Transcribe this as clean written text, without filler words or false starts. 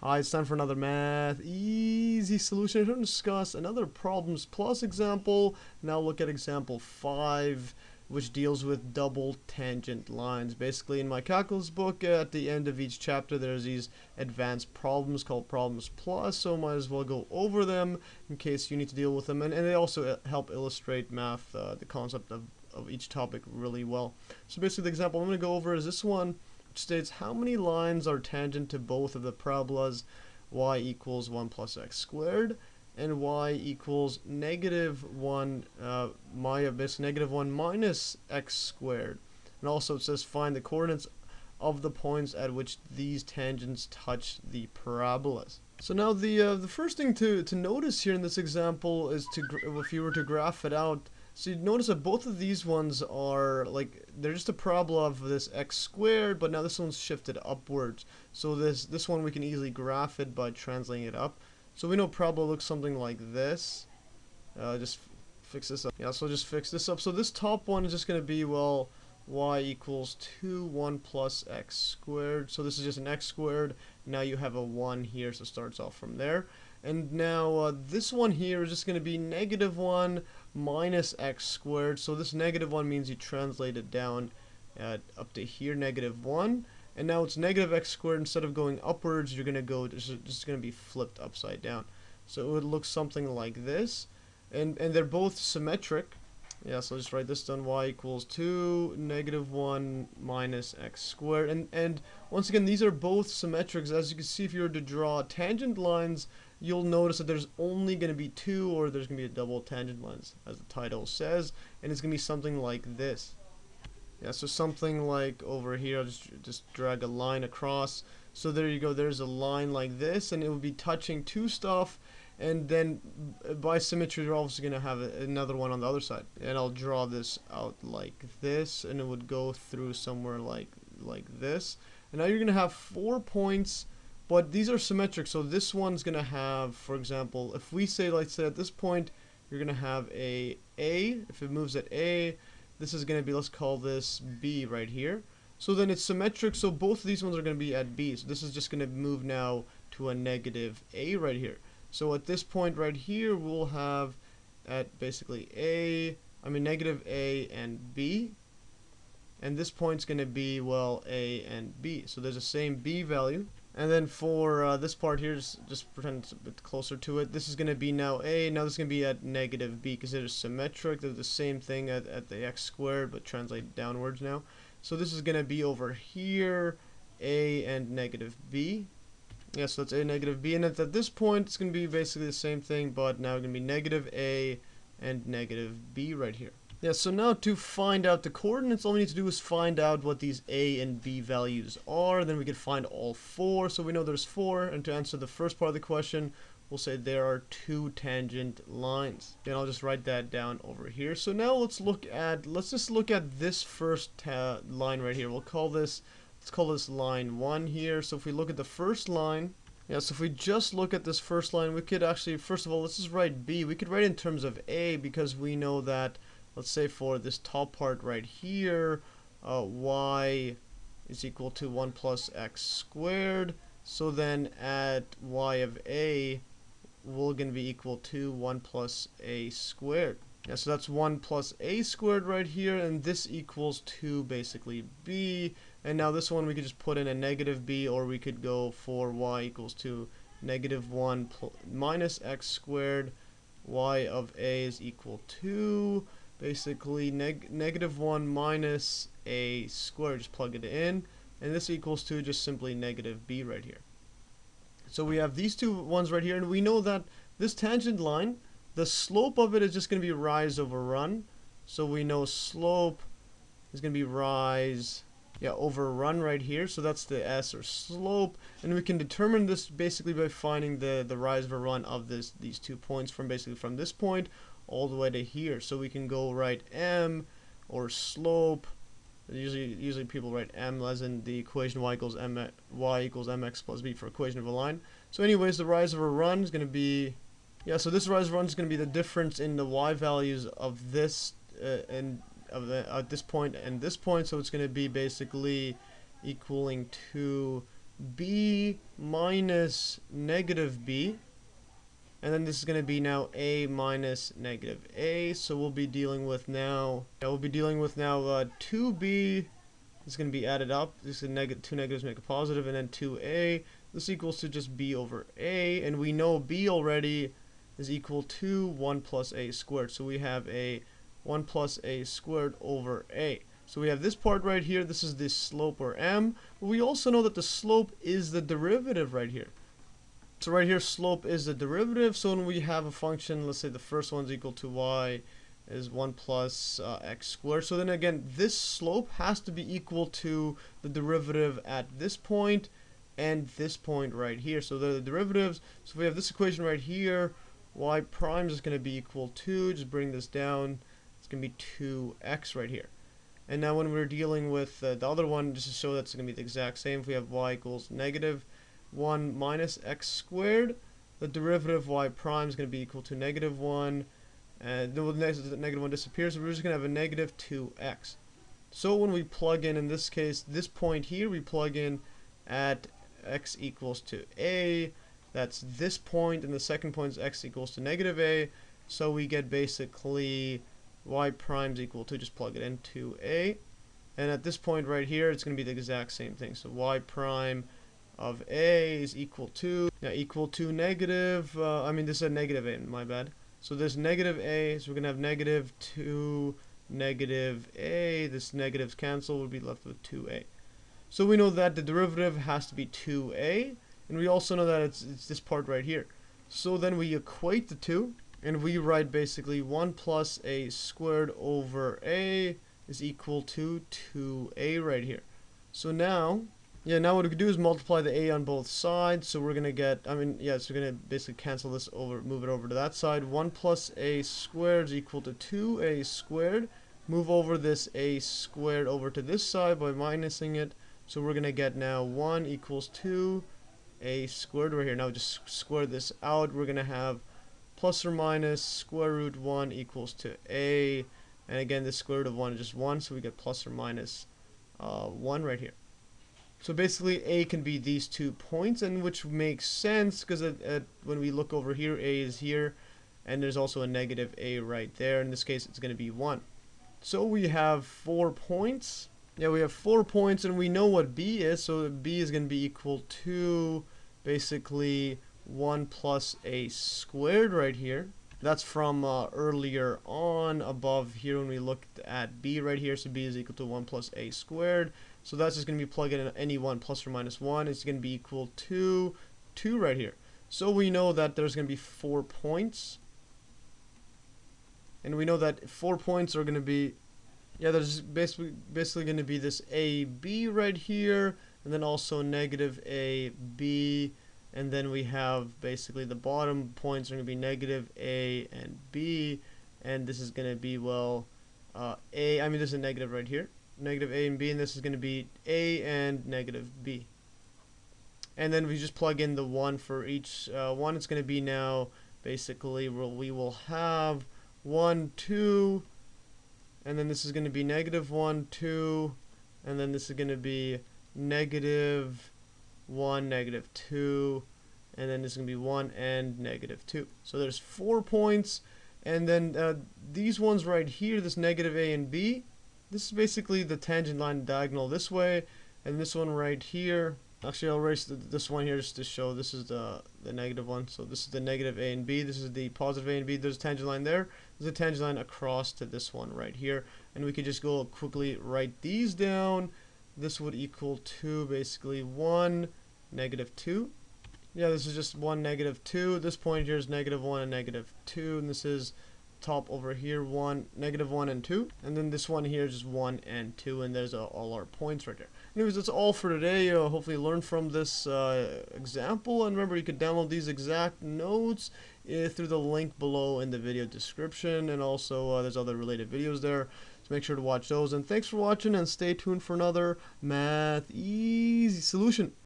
Hi, it's time for another math easy solution. I'm going to discuss another problems plus example. Now look at example 5, which deals with double tangent lines. Basically, in my calculus book, at the end of each chapter, there's these advanced problems called problems plus, so might as well go over them in case you need to deal with them. And they also help illustrate math, the concept of each topic really well. So basically, the example I'm going to go over is this one, states how many lines are tangent to both of the parabolas y equals 1 plus x squared and y equals -1 -1 minus x squared. And also it says find the coordinates of the points at which these tangents touch the parabolas. So now the first thing to notice here in this example is if you were to graph it out. So you notice that both of these ones are like they're just a parabola of this x squared, but now this one's shifted upwards. So this one we can easily graph it by translating it up. So we know parabola looks something like this. Just fix this up. Yeah, so just fix this up. So this top one is just going to be, well, y equals 1 plus x squared. So this is just an x squared. Now you have a 1 here, so it starts off from there. And now this one here is just going to be -1 minus x squared. So this -1 means you translate it down up to here, -1. And now it's -x squared. Instead of going upwards, you're going to go, just going to be flipped upside down. So it would look something like this. And they're both symmetric. Yeah, so just write this down, y equals 1 minus x squared. And once again, these are both symmetrics. As you can see, if you were to draw tangent lines, you'll notice that there's only going to be 2, or there's going to be a double tangent lines, as the title says, and it's going to be something like this. Yeah, so something like over here, I'll just drag a line across. So there you go, there's a line like this, and it will be touching 2 stuff, and then by symmetry, you're also going to have another one on the other side. And I'll draw this out like this, and it would go through somewhere like this. And now you're going to have 4 points. But these are symmetric, so this one's going to have, for example, if we say, let's say at this point, you're going to have a A. If it moves at A, this is going to be, let's call this B right here. So then it's symmetric, so both of these ones are going to be at B. So this is just going to move now to a -A right here. So at this point right here, we'll have at basically A and B. And this point's going to be, well, A and B. So there's the same B value. And then for this part here, just pretend it's a bit closer to it. This is going to be now A. Now this is going to be at -B because they're symmetric. They're the same thing at the x squared, but translate downwards now. So this is going to be over here, A and -B. Yeah, so that's A and -B. And at this point, it's going to be basically the same thing, but now it's going to be -A and -B right here. Yeah, so now to find out the coordinates, all we need to do is find out what these A and B values are. Then we can find all 4. So we know there's 4. And to answer the first part of the question, we'll say there are 2 tangent lines. Then I'll just write that down over here. So now let's just look at this first line right here. Let's call this line 1 here. So if we look at the first line, yeah, so if we just look at this first line, we could actually, first of all, let's just write B. We could write in terms of A because we know that, let's say for this top part right here, y is equal to 1 plus x squared. So then at y of A, we're going to be equal to 1 plus a squared. Yeah, so that's 1 plus a squared right here, and this equals to basically b. And now this one we could just put in a -b, or we could go for y equals to -1 minus x squared. Y of A is equal to basically -1 minus a squared. Just plug it in, and this equals to just simply -b right here. So we have these two ones right here, and we know that this tangent line, the slope of it is just going to be rise over run. So we know slope is going to be rise, yeah, over run right here. So that's the S, or slope, and we can determine this basically by finding the rise over run of these 2 points from basically from this point all the way to here. So we can go write M, or slope. Usually people write M as in the equation y equals mx plus b for equation of a line. So anyways, the rise over run is going to be, yeah, so this rise over run is going to be the difference in the y values of this at this point and this point. So it's going to be basically equaling to b minus negative b, and then this is going to be now a minus negative a. So we'll be dealing with now 2b is going to be added up. This is two negatives make a positive, and then 2a. This equals to just b over a, and we know b already is equal to 1 plus a squared. So we have a 1 plus a squared over a. So we have this part right here. This is the slope, or m. But we also know that the slope is the derivative right here. So right here, slope is the derivative. So when we have a function, let's say the first one's equal to y is 1 plus x squared. So then again, this slope has to be equal to the derivative at this point and this point right here. So they're the derivatives. So if we have this equation right here, y prime is going to be equal to, just bring this down, it's going to be 2x right here. And now when we're dealing with the other one, just to show that's going to be the exact same, if we have y equals negative 1 minus x squared, the derivative of y prime is going to be equal to negative 1, and the negative 1 disappears, so we're just going to have a negative 2x. So when we plug in this case, this point here, we plug in at x equals to a, that's this point, and the second point is x equals to negative a, so we get basically y prime is equal to, just plug it into a, and at this point right here, it's going to be the exact same thing. So y prime of a is equal to negative, this is a negative a, my bad. So this negative a, so we're going to have negative 2 negative a, this negatives cancel, we'll be left with 2a. So we know that the derivative has to be 2a, and we also know that it's this part right here. So then we equate the two, and we write basically 1 plus a squared over a is equal to 2a right here. So now what we can do is multiply the a on both sides. So we're going to get, so we're going to basically cancel this over, move it over to that side. 1 plus a squared is equal to 2a squared. Move over this a squared over to this side by minusing it. So we're going to get now 1 equals 2 a squared right here. Now just square this out. We're going to have plus or minus square root 1 equals to a. And again, the square root of 1 is just 1. So we get plus or minus 1 right here. So basically a can be these 2 points, and which makes sense because when we look over here, a is here, and there's also a negative a right there. In this case, it's going to be 1. So we have 4 points. Yeah, we have 4 points, and we know what b is. So b is going to be equal to basically 1 plus a squared right here. That's from earlier on above here when we looked at b right here. So b is equal to 1 plus a squared. So that's just going to be plugging in any one plus or minus 1. It's going to be equal to 2 right here. So we know that there's going to be 4 points. And we know that 4 points are going to be, there's basically going to be this AB right here, and then also negative AB, and then we have basically the bottom points are going to be negative A and B, and this is going to be, this is a negative right here. Negative a and b, and this is going to be a and negative b. And then we just plug in the 1 for each one. It's going to be now basically we will have 1, 2, and then this is going to be negative 1, 2, and then this is going to be negative 1, negative 2, and then this is going to be 1 and negative 2. So there's 4 points, and then these ones right here, this negative a and b, this is basically the tangent line diagonal this way, and this one right here, actually I'll erase this one here just to show this is the negative one. So this is the negative a and b, this is the positive a and b, there's a tangent line there, there's a tangent line across to this one right here, and we could just go quickly write these down. This would equal to basically 1, negative 2. Yeah, this is just 1, negative 2. This point here is negative 1 and negative 2, and this is top over here 1, negative 1 and 2, and then this one here is just 1 and 2, and there's all our points right there. Anyways, that's all for today. Hopefully you learned from this example, and remember you could download these exact notes through the link below in the video description, and also there's other related videos there, so make sure to watch those. And thanks for watching, and stay tuned for another Math Easy solution.